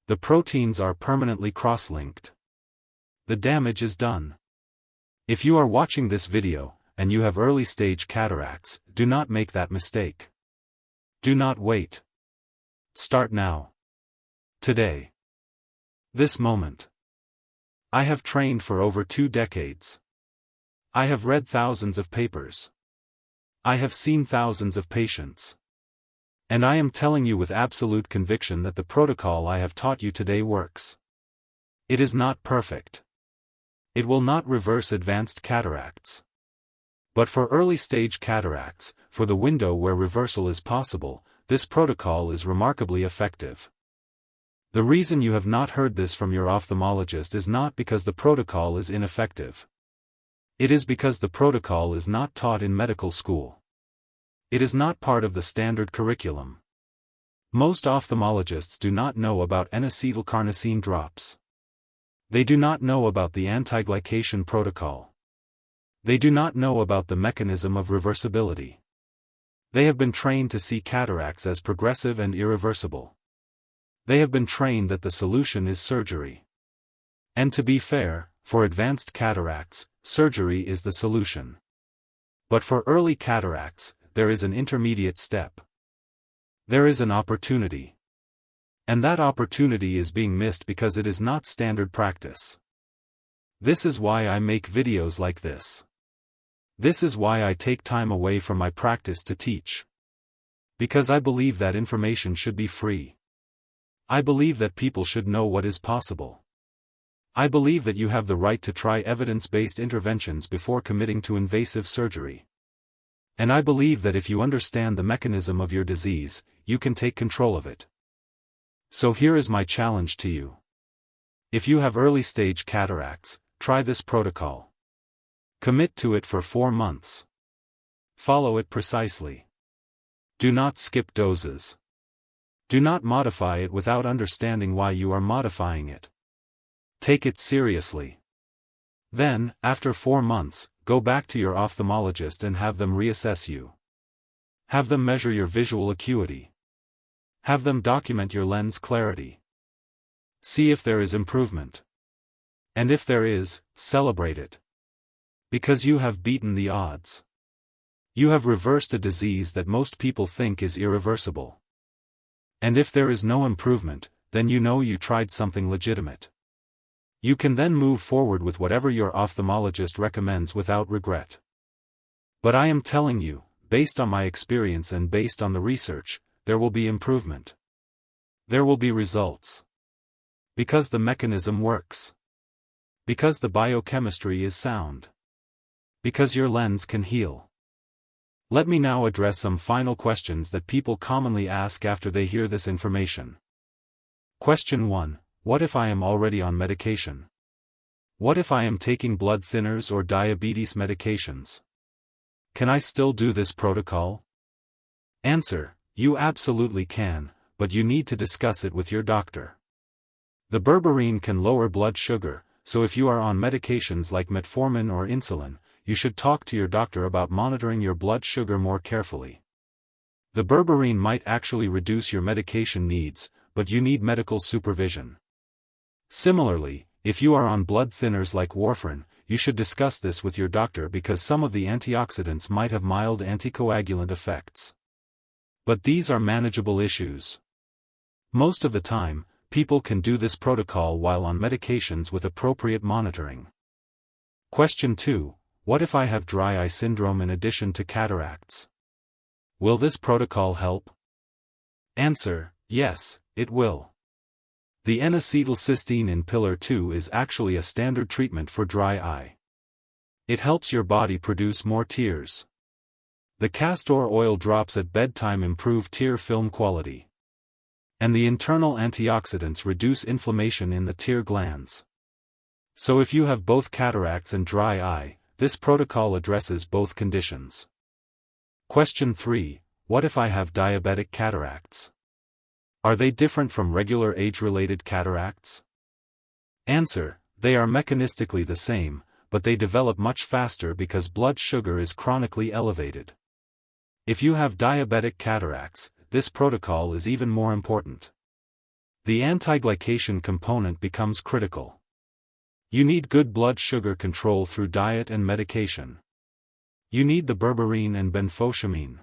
The proteins are permanently cross-linked. The damage is done. If you are watching this video, and you have early-stage cataracts, do not make that mistake. Do not wait. Start now. Today. This moment. I have trained for over 2 decades. I have read thousands of papers. I have seen thousands of patients. And I am telling you with absolute conviction that the protocol I have taught you today works. It is not perfect. It will not reverse advanced cataracts. But for early-stage cataracts, for the window where reversal is possible, this protocol is remarkably effective. The reason you have not heard this from your ophthalmologist is not because the protocol is ineffective. It is because the protocol is not taught in medical school. It is not part of the standard curriculum. Most ophthalmologists do not know about N-acetylcarnosine drops. They do not know about the anti-glycation protocol. They do not know about the mechanism of reversibility. They have been trained to see cataracts as progressive and irreversible. They have been trained that the solution is surgery. And to be fair, for advanced cataracts, surgery is the solution. But for early cataracts, there is an intermediate step. There is an opportunity. And that opportunity is being missed because it is not standard practice. This is why I make videos like this. This is why I take time away from my practice to teach. Because I believe that information should be free. I believe that people should know what is possible. I believe that you have the right to try evidence-based interventions before committing to invasive surgery. And I believe that if you understand the mechanism of your disease, you can take control of it. So here is my challenge to you. If you have early-stage cataracts, try this protocol. Commit to it for 4 months. Follow it precisely. Do not skip doses. Do not modify it without understanding why you are modifying it. Take it seriously. Then, after 4 months, go back to your ophthalmologist and have them reassess you. Have them measure your visual acuity. Have them document your lens clarity. See if there is improvement. And if there is, celebrate it. Because you have beaten the odds. You have reversed a disease that most people think is irreversible. And if there is no improvement, then you know you tried something legitimate. You can then move forward with whatever your ophthalmologist recommends without regret. But I am telling you, based on my experience and based on the research, there will be improvement. There will be results. Because the mechanism works. Because the biochemistry is sound. Because your lens can heal. Let me now address some final questions that people commonly ask after they hear this information. Question 1. What if I am already on medication? What if I am taking blood thinners or diabetes medications? Can I still do this protocol? Answer: you absolutely can, but you need to discuss it with your doctor. The berberine can lower blood sugar, so if you are on medications like metformin or insulin, you should talk to your doctor about monitoring your blood sugar more carefully. The berberine might actually reduce your medication needs, but you need medical supervision. Similarly, if you are on blood thinners like warfarin, you should discuss this with your doctor because some of the antioxidants might have mild anticoagulant effects. But these are manageable issues. Most of the time, people can do this protocol while on medications with appropriate monitoring. Question 2. What if I have dry eye syndrome in addition to cataracts? Will this protocol help? Answer: yes, it will. The N-acetylcysteine in Pillar 2 is actually a standard treatment for dry eye. It helps your body produce more tears. The castor oil drops at bedtime improve tear film quality. And the internal antioxidants reduce inflammation in the tear glands. So if you have both cataracts and dry eye, this protocol addresses both conditions. Question 3. What if I have diabetic cataracts? Are they different from regular age-related cataracts? Answer: they are mechanistically the same, but they develop much faster because blood sugar is chronically elevated. If you have diabetic cataracts, this protocol is even more important. The anti-glycation component becomes critical. You need good blood sugar control through diet and medication. You need the berberine and benfotiamine.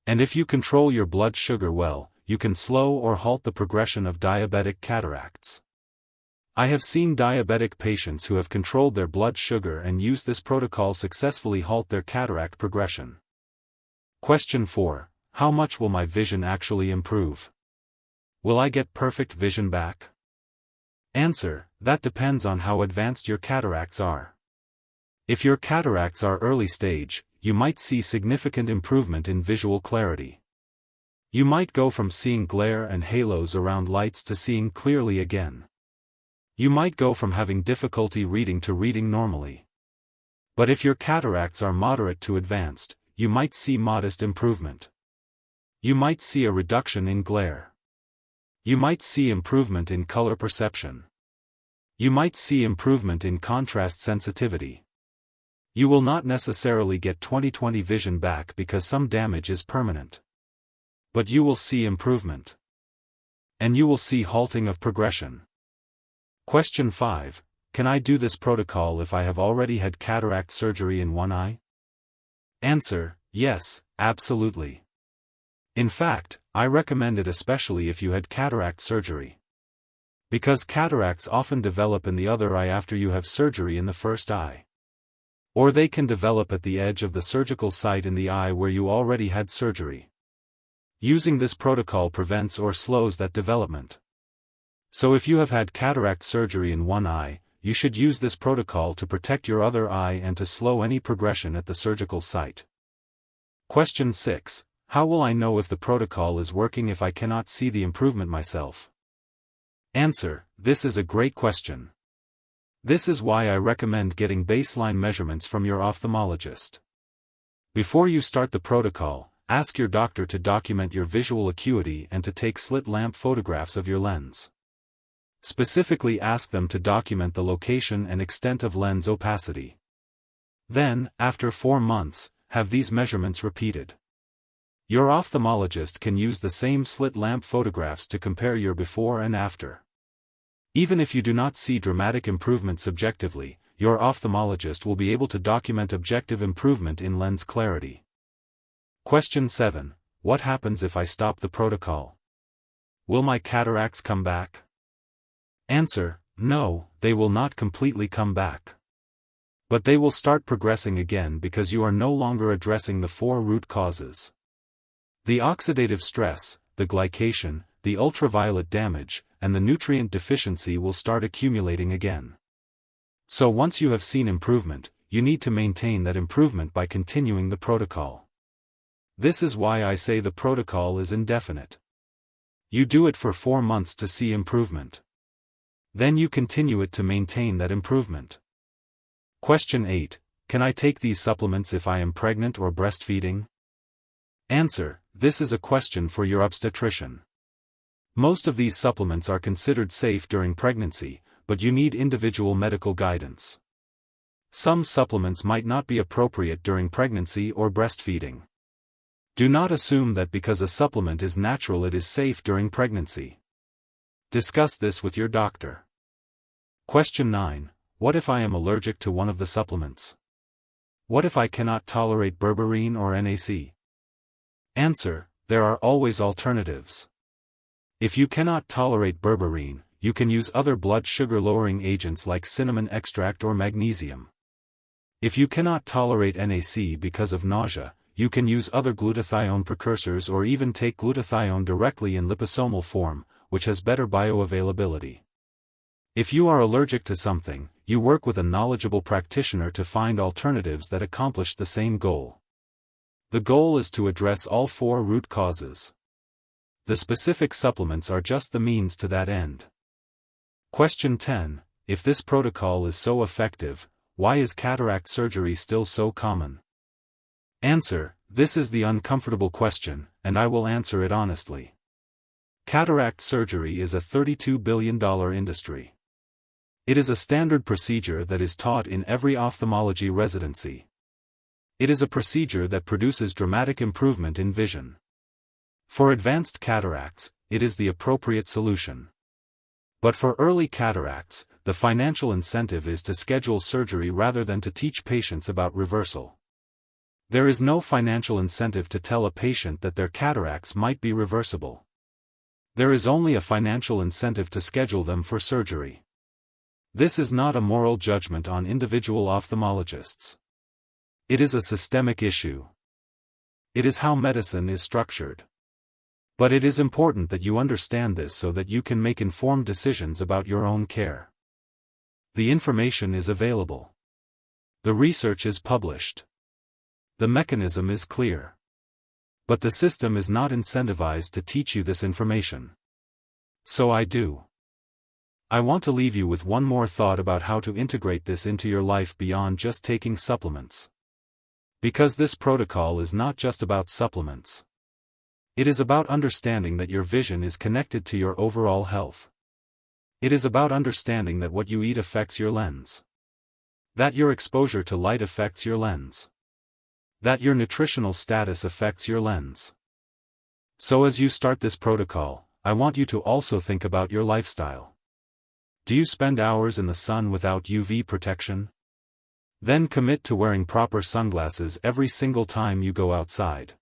And if you control your blood sugar well, you can slow or halt the progression of diabetic cataracts. I have seen diabetic patients who have controlled their blood sugar and used this protocol successfully halt their cataract progression. Question 4. How much will my vision actually improve? Will I get perfect vision back? Answer: that depends on how advanced your cataracts are. If your cataracts are early stage, you might see significant improvement in visual clarity. You might go from seeing glare and halos around lights to seeing clearly again. You might go from having difficulty reading to reading normally. But if your cataracts are moderate to advanced, you might see modest improvement. You might see a reduction in glare. You might see improvement in color perception. You might see improvement in contrast sensitivity. You will not necessarily get 20/20 vision back because some damage is permanent. But you will see improvement. And you will see halting of progression. Question 5. Can I do this protocol if I have already had cataract surgery in one eye? Answer: yes, absolutely. In fact, I recommend it especially if you had cataract surgery. Because cataracts often develop in the other eye after you have surgery in the first eye. Or they can develop at the edge of the surgical site in the eye where you already had surgery. Using this protocol prevents or slows that development. So if you have had cataract surgery in one eye, you should use this protocol to protect your other eye and to slow any progression at the surgical site. Question 6. How will I know if the protocol is working if I cannot see the improvement myself? Answer: this is a great question. This is why I recommend getting baseline measurements from your ophthalmologist. Before you start the protocol, ask your doctor to document your visual acuity and to take slit lamp photographs of your lens. Specifically ask them to document the location and extent of lens opacity. Then, after 4 months, have these measurements repeated. Your ophthalmologist can use the same slit lamp photographs to compare your before and after. Even if you do not see dramatic improvement subjectively, your ophthalmologist will be able to document objective improvement in lens clarity. Question 7. What happens if I stop the protocol? Will my cataracts come back? Answer: no, they will not completely come back. But they will start progressing again because you are no longer addressing the 4 root causes. The oxidative stress, the glycation, the ultraviolet damage, and the nutrient deficiency will start accumulating again. So once you have seen improvement, you need to maintain that improvement by continuing the protocol. This is why I say the protocol is indefinite. You do it for 4 months to see improvement. Then you continue it to maintain that improvement. Question 8. Can I take these supplements if I am pregnant or breastfeeding? Answer: this is a question for your obstetrician. Most of these supplements are considered safe during pregnancy, but you need individual medical guidance. Some supplements might not be appropriate during pregnancy or breastfeeding. Do not assume that because a supplement is natural it is safe during pregnancy. Discuss this with your doctor. Question 9. What if I am allergic to one of the supplements? What if I cannot tolerate berberine or NAC? Answer: there are always alternatives. If you cannot tolerate berberine, you can use other blood sugar lowering agents like cinnamon extract or magnesium. If you cannot tolerate NAC because of nausea, you can use other glutathione precursors or even take glutathione directly in liposomal form, which has better bioavailability. If you are allergic to something, you work with a knowledgeable practitioner to find alternatives that accomplish the same goal. The goal is to address all 4 root causes. The specific supplements are just the means to that end. Question 10. If this protocol is so effective, why is cataract surgery still so common? Answer: this is the uncomfortable question, and I will answer it honestly. Cataract surgery is a $32 billion industry. It is a standard procedure that is taught in every ophthalmology residency. It is a procedure that produces dramatic improvement in vision. For advanced cataracts, it is the appropriate solution. But for early cataracts, the financial incentive is to schedule surgery rather than to teach patients about reversal. There is no financial incentive to tell a patient that their cataracts might be reversible. There is only a financial incentive to schedule them for surgery. This is not a moral judgment on individual ophthalmologists. It is a systemic issue. It is how medicine is structured. But it is important that you understand this so that you can make informed decisions about your own care. The information is available. The research is published. The mechanism is clear. But the system is not incentivized to teach you this information. So I do. I want to leave you with one more thought about how to integrate this into your life beyond just taking supplements. Because this protocol is not just about supplements. It is about understanding that your vision is connected to your overall health. It is about understanding that what you eat affects your lens. That your exposure to light affects your lens. That your nutritional status affects your lens. So as you start this protocol, I want you to also think about your lifestyle. Do you spend hours in the sun without UV protection? Then commit to wearing proper sunglasses every single time you go outside.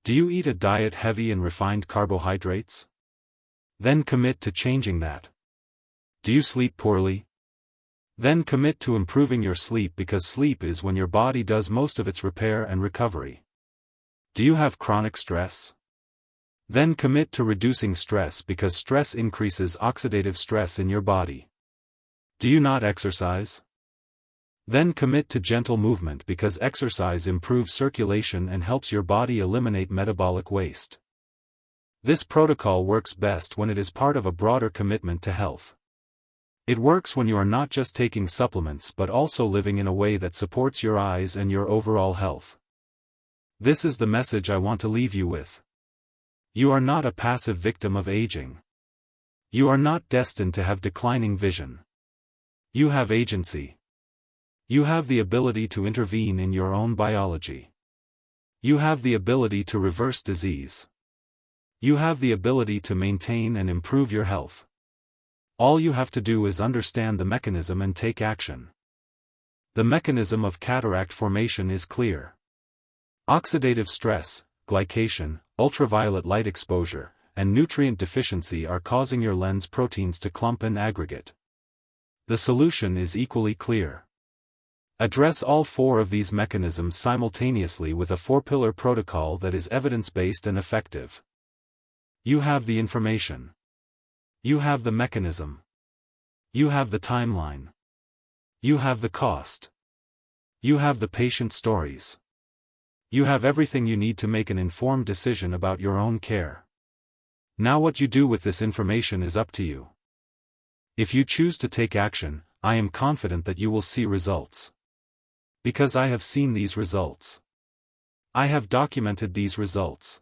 Do you eat a diet heavy in refined carbohydrates? Then commit to changing that. Do you sleep poorly? Then commit to improving your sleep, because sleep is when your body does most of its repair and recovery. Do you have chronic stress? Then commit to reducing stress, because stress increases oxidative stress in your body. Do you not exercise? Then commit to gentle movement, because exercise improves circulation and helps your body eliminate metabolic waste. This protocol works best when it is part of a broader commitment to health. It works when you are not just taking supplements but also living in a way that supports your eyes and your overall health. This is the message I want to leave you with. You are not a passive victim of aging. You are not destined to have declining vision. You have agency. You have the ability to intervene in your own biology. You have the ability to reverse disease. You have the ability to maintain and improve your health. All you have to do is understand the mechanism and take action. The mechanism of cataract formation is clear. Oxidative stress, glycation, ultraviolet light exposure, and nutrient deficiency are causing your lens proteins to clump and aggregate. The solution is equally clear. Address all four of these mechanisms simultaneously with a four-pillar protocol that is evidence-based and effective. You have the information. You have the mechanism. You have the timeline. You have the cost. You have the patient stories. You have everything you need to make an informed decision about your own care. Now what you do with this information is up to you. If you choose to take action, I am confident that you will see results. Because I have seen these results. I have documented these results.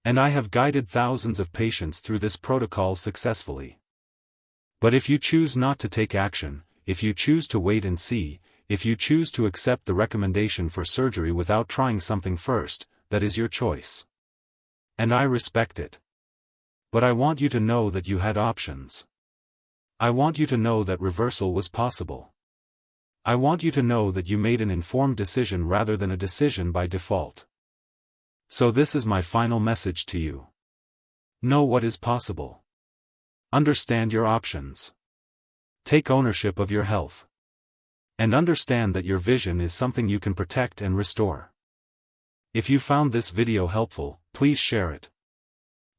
And I have guided thousands of patients through this protocol successfully. But if you choose not to take action, if you choose to wait and see, if you choose to accept the recommendation for surgery without trying something first, that is your choice. And I respect it. But I want you to know that you had options. I want you to know that reversal was possible. I want you to know that you made an informed decision rather than a decision by default. So this is my final message to you. Know what is possible. Understand your options. Take ownership of your health. And understand that your vision is something you can protect and restore. If you found this video helpful, please share it.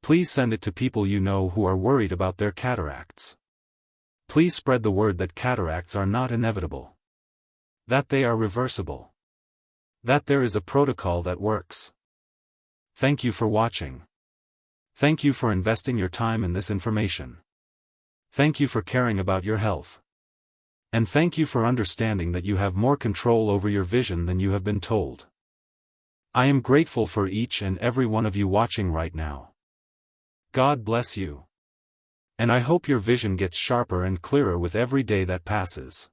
Please send it to people you know who are worried about their cataracts. Please spread the word that cataracts are not inevitable. That they are reversible. That there is a protocol that works. Thank you for watching. Thank you for investing your time in this information. Thank you for caring about your health. And thank you for understanding that you have more control over your vision than you have been told. I am grateful for each and every one of you watching right now. God bless you. And I hope your vision gets sharper and clearer with every day that passes.